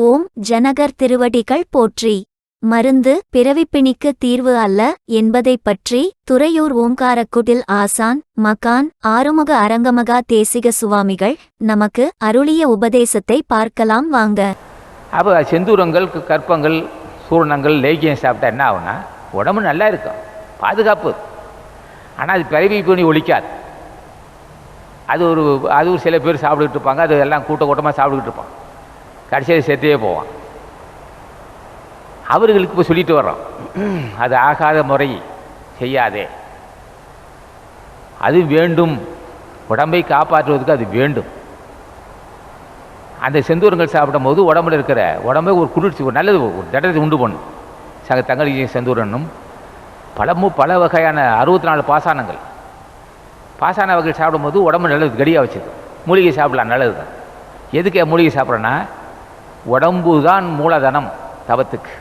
ஓம் ஜனகர் திருவடிகள் போற்றி. மருந்து பிறவிப்பிணிக்கு தீர்வு அல்ல என்பதைப் பற்றி துறையூர் ஓம்காரக்குடில் ஆசான் மகான் ஆறுமுக அரங்கமகா தேசிக சுவாமிகள் நமக்கு அருளிய உபதேசத்தை பார்க்கலாம் வாங்க. அப்போ செந்தூரங்கள், கற்பங்கள், சூரணங்கள், லேகியம் சாப்பிட்டா என்ன ஆகுனா உடம்பு நல்லா இருக்கும், பாதுகாப்பு. ஆனால் அது பிறவி பிணி ஒழிக்காது. அது ஒரு சில பேர் சாப்பிட்டுக்கிட்டு இருப்பாங்க, அது எல்லாம் கூட்டமாக சாப்பிட்டுக்கிட்டு இருப்பான், கடைசியில் செத்தே போவான். அவர்களுக்கு இப்போ சொல்லிட்டு வர்றோம், அது ஆகாத முறை செய்யாதே, அது வேண்டும், உடம்பை காப்பாற்றுவதற்கு அது வேண்டும். அந்த செந்தூரங்கள் சாப்பிடும் போது உடம்புல இருக்கிற உடம்பை ஒரு குளிர்ச்சி, ஒரு நல்லது, ஒரு திடத்தை உண்டு பண்ணும். தங்களுக்கு செந்தூரனும் பல வகையான 64 பாசான வகைகள் சாப்பிடும்போது உடம்பு நல்லது, கடியாக வச்சுது. மூலிகை சாப்பிடலாம், நல்லது தான். எதுக்கு மூலிகை சாப்பிட்றோன்னா உடம்பு தான் மூலதனம் தவத்துக்கு.